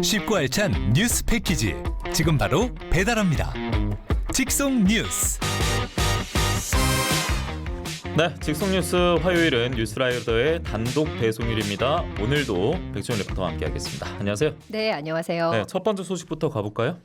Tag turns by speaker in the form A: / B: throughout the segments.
A: 쉽고 알찬 뉴스 패키지 지금 바로 배달합니다. 직송 뉴스.
B: 네, 직송 뉴스 화요일은 뉴스라이더의 단독 배송일입니다. 오늘도 백지원 리포터와 함께하겠습니다. 안녕하세요.
C: 네, 안녕하세요.
B: 네, 첫 번째 소식부터 가볼까요?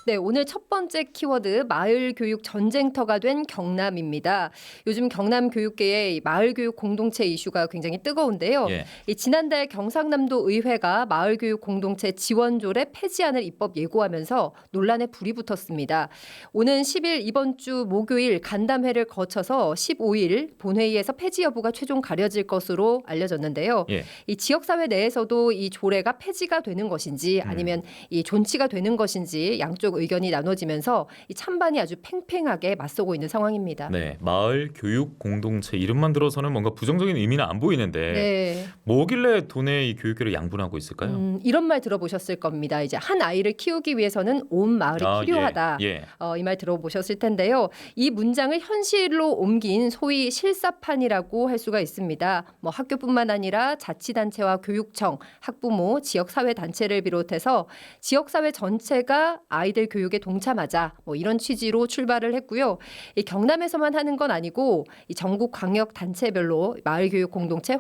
C: 네, 오늘 첫 번째 키워드 마을 교육 전쟁터가 된 경남입니다. 요즘 경남 교육계의 마을 교육 공동체 이슈가 굉장히 뜨거운데요.
B: 예.
C: 지난달 경상남도 의회가 마을 교육 공동체 지원조례 폐지안을 입법 예고하면서 논란에 불이 붙었습니다. 오는 10일 이번 주 목요일 간담회를 거쳐서 15일 본회의에서 폐지 여부가 최종 가려질 것으로 알려졌는데요.
B: 예.
C: 이 지역사회 내에서도 이 조례가 폐지가 되는 것인지 아니면 이 존치가 되는 것인지 양쪽 의견이 나눠지면서 이 찬반이 아주 팽팽하게 맞서고 있는 상황입니다.
B: 네, 마을 교육 공동체 이름만 들어서는 뭔가 부정적인 의미는 안 보이는데
C: 네.
B: 뭐길래 도내 이 교육계를 양분하고 있을까요?
C: 이런 말 들어보셨을 겁니다. 이제 한 아이를 키우기 위해서는 온 마을이 필요하다.
B: 예.
C: 이 말 들어보셨을 텐데요. 이 문장을 현실로 옮긴 소위 실사판이라고 할 수가 있습니다. 학교뿐만 아니라 자치단체와 교육청, 학부모, 지역사회단체를 비롯해서 지역사회 전체가 아이들 교육에 동참하자 이런 취지로 출발을 했고요. 이 경남에서만 하는 건 아니고 이 전국 광역 단체별로 마을교육 공동체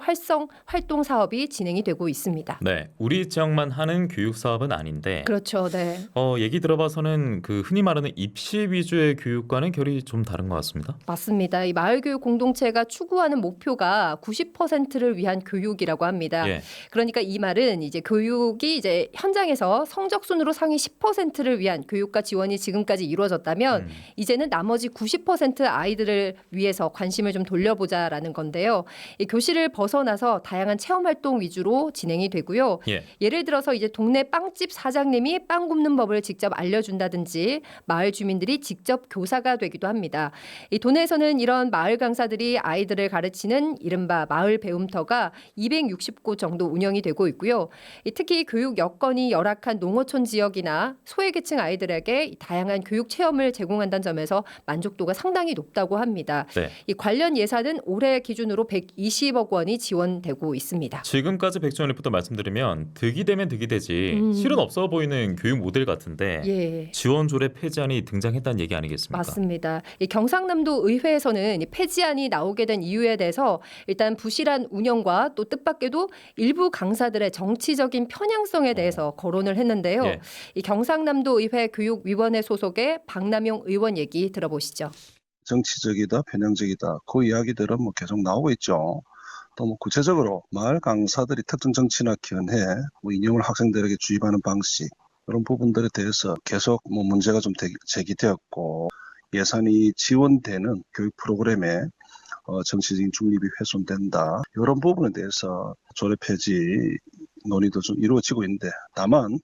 C: 활동 사업이 진행이 되고 있습니다.
B: 네, 우리 지역만 하는 교육 사업은 아닌데.
C: 그렇죠, 네.
B: 얘기 들어봐서는 그 흔히 말하는 입시 위주의 교육과는 결이 좀 다른 것 같습니다.
C: 맞습니다. 이 마을교육 공동체가 추구하는 목표가 90%를 위한 교육이라고 합니다.
B: 예.
C: 그러니까 이 말은 이제 교육이 이제 현장에서 성적 순으로 상위 10%를 위한 교육과 지원이 지금까지 이루어졌다면 이제는 나머지 90% 아이들을 위해서 관심을 좀 돌려보자라는 건데요. 이 교실을 벗어나서 다양한 체험 활동 위주로 진행이 되고요.
B: 예.
C: 예를 들어서 이제 동네 빵집 사장님이 빵 굽는 법을 직접 알려준다든지 마을 주민들이 직접 교사가 되기도 합니다. 이 도내에서는 이런 마을 강사들이 아이들을 가르치는 이른바 마을 배움터가 260곳 정도 운영이 되고 있고요. 특히 교육 여건이 열악한 농어촌 지역이나 소외계층 아이들에게 다양한 교육 체험을 제공한다는 점에서 만족도가 상당히 높다고 합니다.
B: 네.
C: 이 관련 예산은 올해 기준으로 120억 원이 지원되고 있습니다.
B: 지금까지 백지원 리포터 말씀드리면 득이 되면 득이 되지 실은 없어 보이는 교육 모델 같은데
C: 예.
B: 지원조례 폐지안이 등장했다는 얘기 아니겠습니까?
C: 맞습니다. 이 경상남도 의회에서는 이 폐지안이 나오게 된 이유에 대해서 일단 부실한 운영과 또 뜻밖에도 일부 강사들의 정치적인 편향성에 대해서 거론을 했는데요.
B: 예.
C: 이 경상남도 의회 교육위원회 소속의 박남용 의원 얘기 들어보시죠.
D: 정치적이다, 편향적이다 그 이야기들은 계속 나오고 있죠. 또 구체적으로 마을 강사들이 특정 정치나 견해, 인용을 학생들에게 주입하는 방식 이런 부분들에 대해서 계속 문제가 좀 제기되었고 예산이 지원되는 교육 프로그램에 정치적인 중립이 훼손된다. 이런 부분에 대해서 조례 폐지 논의도 좀 이루어지고 있는데 다만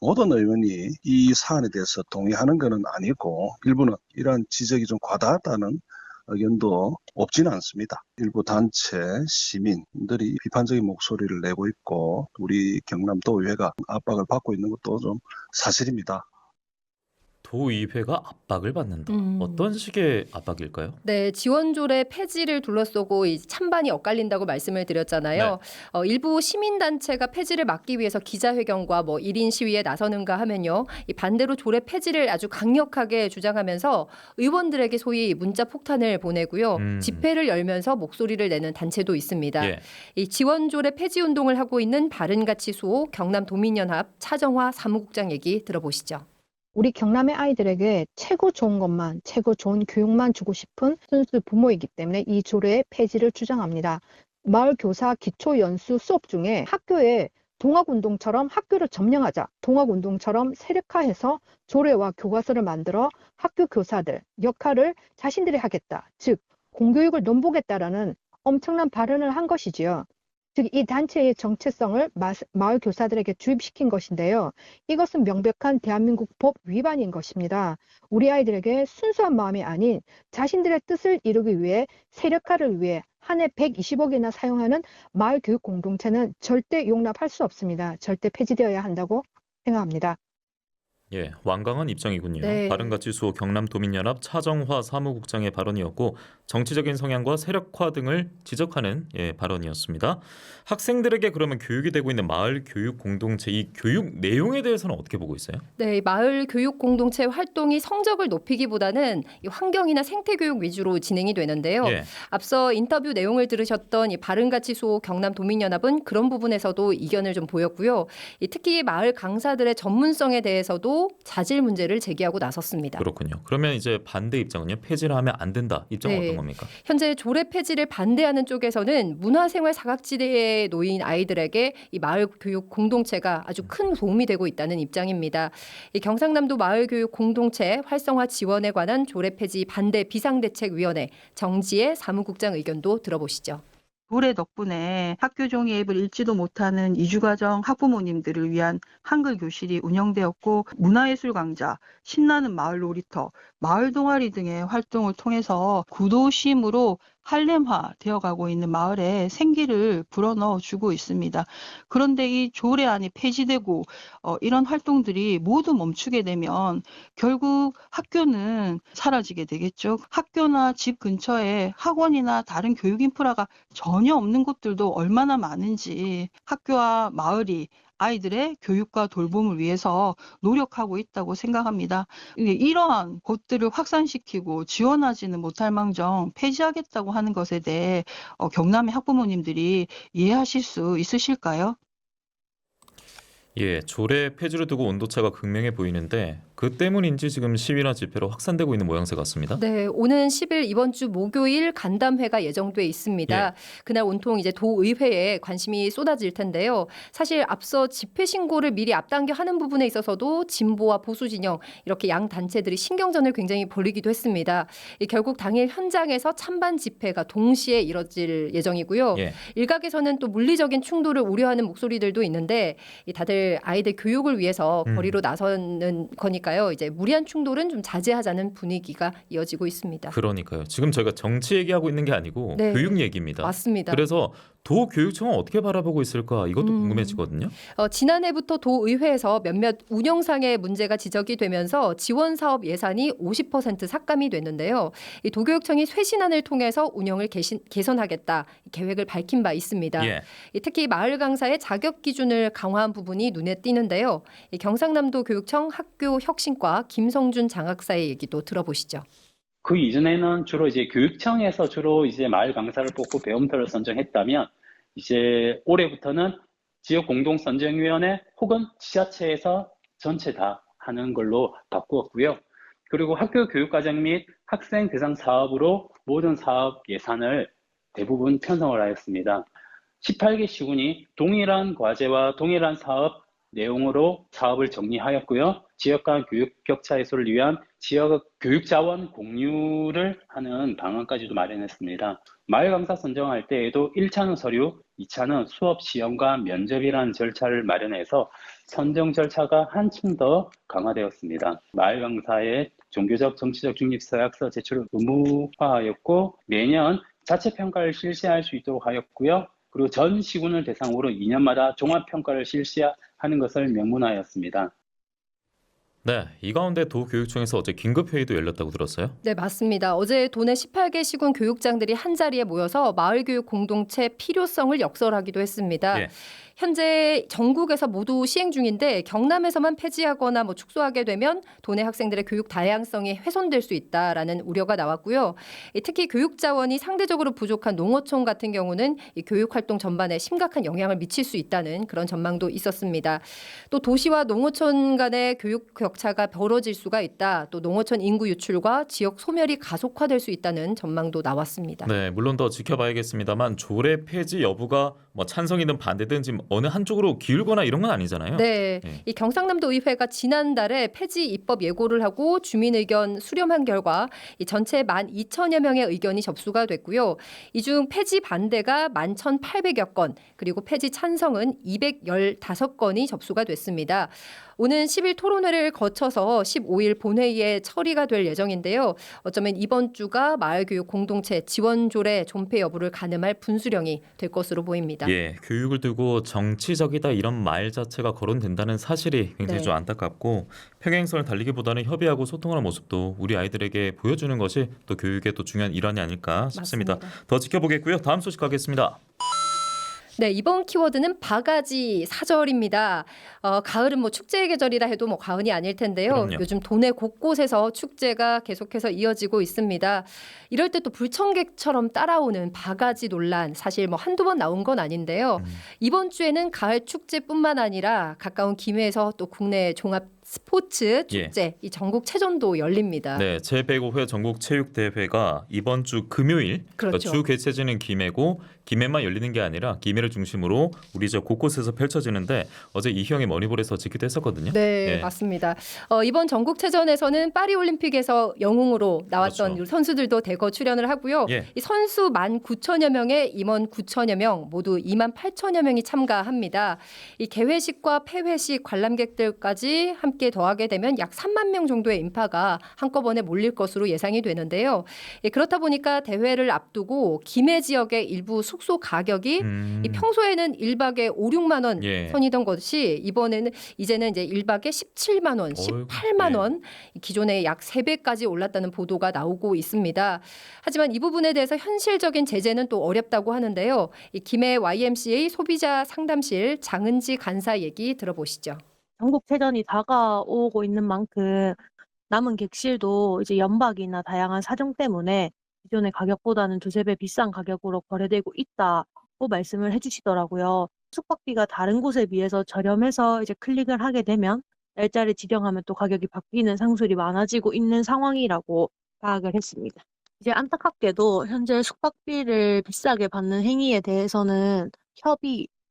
D: 모든 의원이 이 사안에 대해서 동의하는 것은 아니고 일부는 이러한 지적이 좀 과다하다는 의견도 없지는 않습니다. 일부 단체, 시민들이 비판적인 목소리를 내고 있고 우리 경남도의회가 압박을 받고 있는 것도 좀 사실입니다.
B: 도의회가 압박을 받는다. 어떤 식의 압박일까요?
C: 네, 지원조례 폐지를 둘러싸고 이 찬반이 엇갈린다고 말씀을 드렸잖아요. 일부 시민단체가 폐지를 막기 위해서 기자회견과 1인 시위에 나서는가 하면요. 이 반대로 조례 폐지를 아주 강력하게 주장하면서 의원들에게 소위 문자 폭탄을 보내고요. 집회를 열면서 목소리를 내는 단체도 있습니다.
B: 예.
C: 이 지원조례 폐지 운동을 하고 있는 바른가치 수호 경남도민연합 차정화 사무국장 얘기 들어보시죠.
E: 우리 경남의 아이들에게 최고 좋은 것만, 최고 좋은 교육만 주고 싶은 순수 부모이기 때문에 이 조례의 폐지를 주장합니다. 마을교사 기초연수 수업 중에 학교에 동학운동처럼 학교를 점령하자, 동학운동처럼 세력화해서 조례와 교과서를 만들어 학교 교사들 역할을 자신들이 하겠다. 즉 공교육을 넘보겠다라는 엄청난 발언을 한 것이지요. 즉 이 단체의 정체성을 마을 교사들에게 주입시킨 것인데요. 이것은 명백한 대한민국 법 위반인 것입니다. 우리 아이들에게 순수한 마음이 아닌 자신들의 뜻을 이루기 위해 세력화를 위해 한 해 120억이나 사용하는 마을 교육 공동체는 절대 용납할 수 없습니다. 절대 폐지되어야 한다고 생각합니다.
B: 예, 완강한 입장이군요.
C: 네.
B: 바른가치 수호 경남도민연합 차정화 사무국장의 발언이었고 정치적인 성향과 세력화 등을 지적하는 발언이었습니다. 학생들에게 그러면 교육이 되고 있는 마을 교육 공동체 이 교육 내용에 대해서는 어떻게 보고 있어요?
C: 네, 마을 교육 공동체 활동이 성적을 높이기보다는 이 환경이나 생태 교육 위주로 진행이 되는데요.
B: 예.
C: 앞서 인터뷰 내용을 들으셨던 이 바른가치 수호 경남도민연합은 그런 부분에서도 이견을 좀 보였고요. 특히 마을 강사들의 전문성에 대해서도 자질 문제를 제기하고 나섰습니다.
B: 그렇군요. 그러면 이제 반대 입장은요. 폐지를 하면 안 된다. 입장은
C: 네.
B: 어떤 겁니까?
C: 현재 조례 폐지를 반대하는 쪽에서는 문화생활 사각지대에 놓인 아이들에게 이 마을 교육 공동체가 아주 큰 도움이 되고 있다는 입장입니다. 이 경상남도 마을 교육 공동체 활성화 지원에 관한 조례 폐지 반대 비상대책위원회 정지혜 사무국장 의견도 들어보시죠.
F: 조례 덕분에 학교 종이 앱을 읽지도 못하는 이주가정 학부모님들을 위한 한글 교실이 운영되었고 문화예술 강좌, 신나는 마을 놀이터, 마을 동아리 등의 활동을 통해서 구도심으로 할렘화 되어가고 있는 마을에 생기를 불어넣어 주고 있습니다. 그런데 이 조례안이 폐지되고 이런 활동들이 모두 멈추게 되면 결국 학교는 사라지게 되겠죠. 학교나 집 근처에 학원이나 다른 교육 인프라가 전혀 없는 곳들도 얼마나 많은지 학교와 마을이 아이들의 교육과 돌봄을 위해서 노력하고 있다고 생각합니다. 이러한 곳들을 확산시키고 지원하지는 못할 망정 폐지하겠다고 하는 것에 대해 경남의 학부모님들이 이해하실 수 있으실까요?
B: 예, 조례 폐지를 두고 온도차가 극명해 보이는데 그 때문인지 지금 시위나 집회로 확산되고 있는 모양새 같습니다.
C: 네, 오는 10일 이번 주 목요일 간담회가 예정돼 있습니다.
B: 예.
C: 그날 온통 이제 도의회에 관심이 쏟아질 텐데요. 사실 앞서 집회 신고를 미리 앞당겨 하는 부분에 있어서도 진보와 보수 진영 이렇게 양 단체들이 신경전을 굉장히 벌이기도 했습니다. 결국 당일 현장에서 찬반 집회가 동시에 이뤄질 예정이고요.
B: 예.
C: 일각에서는 또 물리적인 충돌을 우려하는 목소리들도 있는데 다들 아이들 교육을 위해서 거리로 나서는 거니까요. 이제 무리한 충돌은 좀 자제하자는 분위기가 이어지고 있습니다.
B: 그러니까요. 지금 저희가 정치 얘기하고 있는 게 아니고
C: 네.
B: 교육 얘기입니다.
C: 맞습니다.
B: 그래서 도교육청은 어떻게 바라보고 있을까 이것도 궁금해지거든요.
C: 지난해부터 도의회에서 몇몇 운영상의 문제가 지적이 되면서 지원 사업 예산이 50% 삭감이 됐는데요. 이 도교육청이 쇄신안을 통해서 운영을 개선하겠다 계획을 밝힌 바 있습니다.
B: 예.
C: 특히 마을 강사의 자격 기준을 강화한 부분이 눈에 띄는데요. 경상남도 교육청 학교 혁신과 김성준 장학사의 얘기도 들어보시죠.
G: 그 이전에는 주로 이제 교육청에서 주로 이제 마을 강사를 뽑고 배움터를 선정했다면 이제 올해부터는 지역 공동 선정위원회 혹은 지자체에서 전체 다 하는 걸로 바꾸었고요. 그리고 학교 교육과정 및 학생 대상 사업으로 모든 사업 예산을 대부분 편성을 하였습니다. 18개 시군이 동일한 과제와 동일한 사업 내용으로 사업을 정리하였고요. 지역 간 교육 격차 해소를 위한 지역 교육 자원 공유를 하는 방안까지도 마련했습니다. 마을 강사 선정할 때에도 1차는 서류, 2차는 수업 시험과 면접이라는 절차를 마련해서 선정 절차가 한층 더 강화되었습니다. 마을 강사의 종교적, 정치적 중립 서약서 제출을 의무화하였고 매년 자체 평가를 실시할 수 있도록 하였고요. 그리고 전 시군을 대상으로 2년마다 종합평가를 실시하는 것을 명문화하였습니다.
B: 네, 이 가운데 도교육청에서 어제 긴급회의도 열렸다고 들었어요?
C: 네, 맞습니다. 어제 도내 18개 시군 교육장들이 한자리에 모여서 마을교육 공동체 필요성을 역설하기도 했습니다.
B: 예.
C: 현재 전국에서 모두 시행 중인데 경남에서만 폐지하거나 축소하게 되면 도내 학생들의 교육 다양성이 훼손될 수 있다라는 우려가 나왔고요. 특히 교육 자원이 상대적으로 부족한 농어촌 같은 경우는 이 교육 활동 전반에 심각한 영향을 미칠 수 있다는 그런 전망도 있었습니다. 또 도시와 농어촌 간의 교육 격차가 벌어질 수가 있다. 또 농어촌 인구 유출과 지역 소멸이 가속화될 수 있다는 전망도 나왔습니다.
B: 네, 물론 더 지켜봐야겠습니다만 조례 폐지 여부가 찬성이든 반대든 지금 어느 한쪽으로 기울거나 이런 건 아니잖아요.
C: 네, 이 경상남도 의회가 지난달에 폐지 입법 예고를 하고 주민 의견 수렴한 결과 이 전체 12,000여 명의 의견이 접수가 됐고요. 이 중 폐지 반대가 11,800여 건, 그리고 폐지 찬성은 215건이 접수가 됐습니다. 오는 10일 토론회를 거쳐서 15일 본회의에 처리가 될 예정인데요. 어쩌면 이번 주가 마을교육 공동체 지원조례 존폐 여부를 가늠할 분수령이 될 것으로 보입니다.
B: 예, 교육을 두고 정치적이다 이런 말 자체가 거론된다는 사실이 굉장히
C: 네.
B: 좀 안타깝고 평행선을 달리기보다는 협의하고 소통하는 모습도 우리 아이들에게 보여주는 것이 또 교육의 또 중요한 일환이 아닐까 싶습니다.
C: 맞습니다.
B: 더 지켜보겠고요. 다음 소식 가겠습니다.
C: 네, 이번 키워드는 바가지 사절입니다. 가을은 뭐 축제의 계절이라 해도 뭐 과언이 아닐 텐데요.
B: 그럼요.
C: 요즘 도내 곳곳에서 축제가 계속해서 이어지고 있습니다. 이럴 때 또 불청객처럼 따라오는 바가지 논란 사실 뭐 한두 번 나온 건 아닌데요. 이번 주에는 가을 축제뿐만 아니라 가까운 김해에서 또 국내 종합 스포츠 축제 이 전국체전도 열립니다.
B: 네, 제105회 전국체육대회가 이번 주 금요일
C: 그렇죠.
B: 그러니까 주 개최지는 김해고 김해만 열리는 게 아니라 김해를 중심으로 우리 저 곳곳에서 펼쳐지는데 어제 이희영의 머니볼에서 지기도 했었거든요.
C: 네,
B: 예.
C: 맞습니다. 이번 전국체전에서는 파리올림픽에서 영웅으로 나왔던
B: 그렇죠.
C: 선수들도 대거 출연을 하고요.
B: 예.
C: 이 선수 19,000여 명에 임원 9,000여 명 모두 28,000여 명이 참가합니다. 이 개회식과 폐회식 관람객들까지 함께 더하게 되면 약 3만 명 정도의 인파가 한꺼번에 몰릴 것으로 예상이 되는데요. 그렇다 보니까 대회를 앞두고 김해 지역의 일부 숙소 가격이 이 평소에는 1박에 5, 6만 원
B: 예.
C: 선이던 것이 이번에는 이제는 이제 1박에 17만 원,
B: 어이구,
C: 18만
B: 예.
C: 원 기존에 약 3배까지 올랐다는 보도가 나오고 있습니다. 하지만 이 부분에 대해서 현실적인 제재는 또 어렵다고 하는데요. 이 김해 YMCA 소비자 상담실 장은지 간사 얘기 들어보시죠.
H: 전국체전이 다가오고 있는 만큼 남은 객실도 이제 연박이나 다양한 사정 때문에 기존의 가격보다는 두세 배 비싼 가격으로 거래되고 있다고 말씀을 해주시더라고요. 숙박비가 다른 곳에 비해서 저렴해서 이제 클릭을 하게 되면 날짜를 지정하면 또 가격이 바뀌는 상술이 많아지고 있는 상황이라고 파악을 했습니다. 이제 안타깝게도 현재 숙박비를 비싸게 받는 행위에 대해서는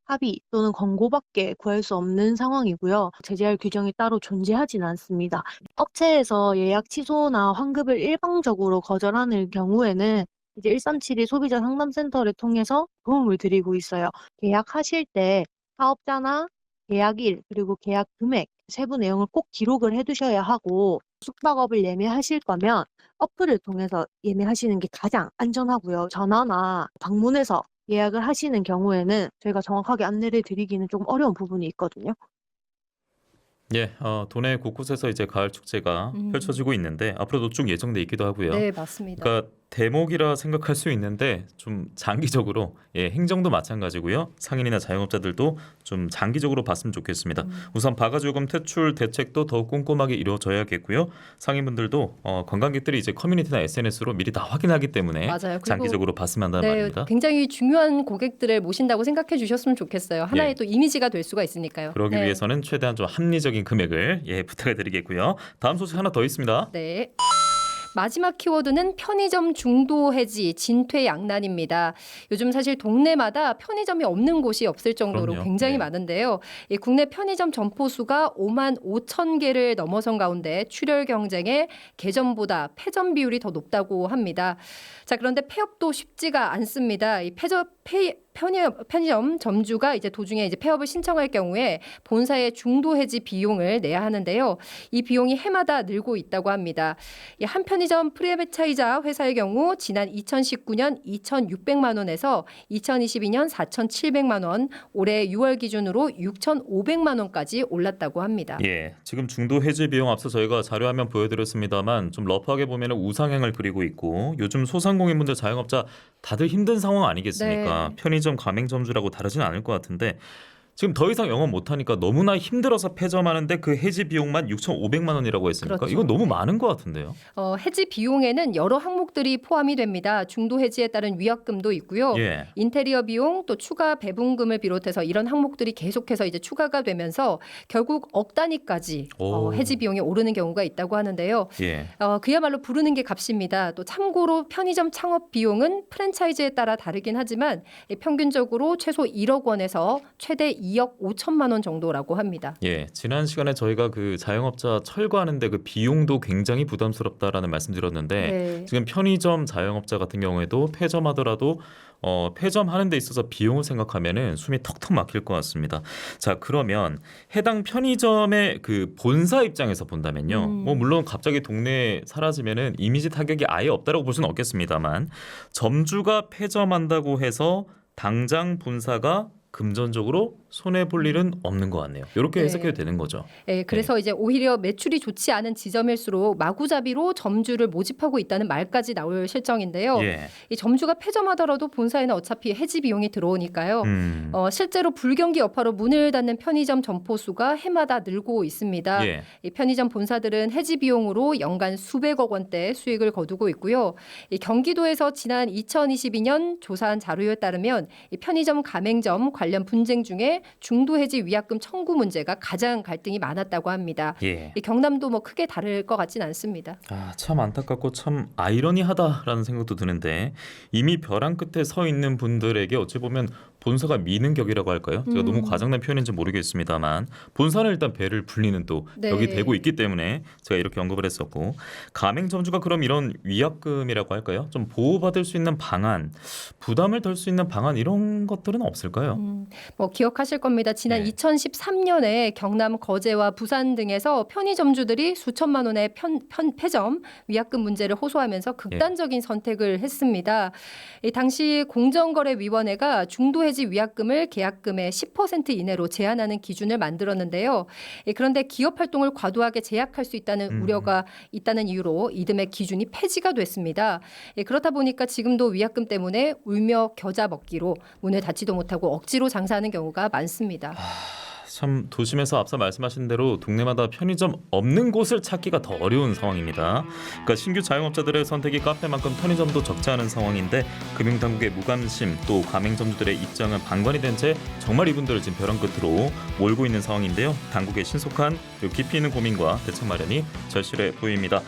H: 합의 또는 권고밖에 구할 수 없는 상황이고요. 제재할 규정이 따로 존재하진 않습니다. 업체에서 예약 취소나 환급을 일방적으로 거절하는 경우에는 이제 1372 소비자 상담센터를 통해서 도움을 드리고 있어요. 계약하실 때 사업자나 계약일 그리고 계약 금액 세부 내용을 꼭 기록을 해두셔야 하고 숙박업을 예매하실 거면 어플을 통해서 예매하시는 게 가장 안전하고요. 전화나 방문해서 예약을 하시는 경우에는 저희가 정확하게 안내를 드리기는 조금 어려운 부분이 있거든요.
B: 예, 도내 곳곳에서 이제 가을 축제가 펼쳐지고 있는데 앞으로도 쭉 예정돼 있기도 하고요.
C: 네, 맞습니다.
B: 그러니까 대목이라 생각할 수 있는데 좀 장기적으로 행정도 마찬가지고요. 상인이나 자영업자들도 좀 장기적으로 봤으면 좋겠습니다. 우선 바가지 요금 퇴출 대책도 더욱 꼼꼼하게 이루어져야겠고요. 상인분들도 관광객들이 이제 커뮤니티나 SNS로 미리 다 확인하기 때문에
C: 맞아요. 그리고
B: 장기적으로 봤으면 한다는
C: 네,
B: 말입니다.
C: 굉장히 중요한 고객들을 모신다고 생각해 주셨으면 좋겠어요. 하나의
B: 예.
C: 또 이미지가 될 수가 있으니까요.
B: 그러기
C: 네.
B: 위해서는 최대한 좀 합리적인 금액을 부탁을 드리겠고요. 다음 소식 하나 더 있습니다.
C: 네. 마지막 키워드는 편의점 중도 해지 진퇴양난입니다. 요즘 사실 동네마다 편의점이 없는 곳이 없을 정도로
B: 그럼요.
C: 굉장히
B: 네.
C: 많은데요. 이 국내 편의점 점포 수가 5만 5천 개를 넘어선 가운데 출혈 경쟁에 개점보다 폐점 비율이 더 높다고 합니다. 자, 그런데 폐업도 쉽지가 않습니다. 이 편의점 점주가 이제 도중에 이제 폐업을 신청할 경우에 본사의 중도 해지 비용을 내야 하는데요. 이 비용이 해마다 늘고 있다고 합니다. 한 편의점 프랜차이자 회사의 경우 지난 2019년 2,600만 원에서 2022년 4,700만 원, 올해 6월 기준으로 6,500만 원까지 올랐다고 합니다.
B: 예, 지금 중도 해지 비용 앞서 저희가 자료화면 보여드렸습니다만 좀 러프하게 보면 우상향을 그리고 있고 요즘 소상공인분들 자영업자 다들 힘든 상황 아니겠습니까?
C: 네.
B: 편의점 가맹점주라고 다르진 않을 것 같은데 지금 더 이상 영업 못하니까 너무나 힘들어서 폐점하는데 그 해지 비용만 6,500만 원이라고 했으니까
C: 그렇죠.
B: 이건 너무 많은 것 같은데요.
C: 해지 비용에는 여러 항목들이 포함이 됩니다. 중도 해지에 따른 위약금도 있고요.
B: 예.
C: 인테리어 비용 또 추가 배분금을 비롯해서 이런 항목들이 계속해서 이제 추가가 되면서 결국 억 단위까지
B: 오.
C: 해지 비용이 오르는 경우가 있다고 하는데요.
B: 예.
C: 그야말로 부르는 게 값입니다. 또 참고로 편의점 창업 비용은 프랜차이즈에 따라 다르긴 하지만 평균적으로 최소 1억 원에서 최대 2억 5천만 원 정도라고 합니다.
B: 예, 지난 시간에 저희가 그 자영업자 철거하는데 그 비용도 굉장히 부담스럽다라는 말씀드렸는데
C: 네.
B: 지금 편의점 자영업자 같은 경우에도 폐점하더라도 폐점하는 데 있어서 비용을 생각하면은 숨이 턱턱 막힐 것 같습니다. 자, 그러면 해당 편의점의 그 본사 입장에서 본다면요. 뭐 물론 갑자기 동네에 사라지면은 이미지 타격이 아예 없다라고 볼 수는 없겠습니다만 점주가 폐점한다고 해서 당장 본사가 금전적으로 손해 볼 일은 없는 것 같네요. 이렇게
C: 네.
B: 해석해도 되는 거죠.
C: 네, 그래서 이제 오히려 매출이 좋지 않은 지점일수록 마구잡이로 점주를 모집하고 있다는 말까지 나올 실정인데요.
B: 예.
C: 이 점주가 폐점하더라도 본사에는 어차피 해지 비용이 들어오니까요. 실제로 불경기 여파로 문을 닫는 편의점 점포 수가 해마다 늘고 있습니다.
B: 예.
C: 이 편의점 본사들은 해지 비용으로 연간 수백억 원대 수익을 거두고 있고요. 이 경기도에서 지난 2022년 조사한 자료에 따르면 이 편의점 가맹점 관련 분쟁 중에 중도 해지 위약금 청구 문제가 가장 갈등이 많았다고 합니다.
B: 예.
C: 이 경남도 뭐 크게 다를 것 같진 않습니다.
B: 아, 참 안타깝고 참 아이러니하다라는 생각도 드는데 이미 벼랑 끝에 서 있는 분들에게 어찌 보면 본사가 미는 격이라고 할까요? 제가 너무 과장된 표현인지 모르겠습니다만 본사는 일단 배를 불리는 또
C: 네.
B: 격이 되고 있기 때문에 제가 이렇게 언급을 했었고 가맹점주가 그럼 이런 위약금이라고 할까요? 좀 보호받을 수 있는 방안, 부담을 덜 수 있는 방안 이런 것들은 없을까요?
C: 뭐 기억하실 겁니다. 지난
B: 네.
C: 2013년에 경남 거제와 부산 등에서 편의점주들이 수천만 원의 폐점 위약금 문제를 호소하면서 극단적인 선택을 했습니다. 이 당시 공정거래위원회가 중도해지 위약금을 계약금의 10% 이내로 제한하는 기준을 만들었는데요. 그런데 기업 활동을 과도하게 제약할 수 있다는 우려가 있다는 이유로 이듬해 기준이 폐지가 됐습니다. 그렇다 보니까 지금도 위약금 때문에 울며 겨자 먹기로 문을 닫지도 못하고 억지로 장사하는 경우가 많습니다.
B: 참 도심에서 앞서 말씀하신 대로 동네마다 편의점 없는 곳을 찾기가 더 어려운 상황입니다. 그러니까 신규 자영업자들의 선택이 카페만큼 편의점도 적지 않은 상황인데 금융당국의 무관심 또 가맹점주들의 입장은 방관이 된 채 정말 이분들을 지금 벼랑 끝으로 몰고 있는 상황인데요. 당국의 신속한 그리고 깊이 있는 고민과 대책 마련이 절실해 보입니다.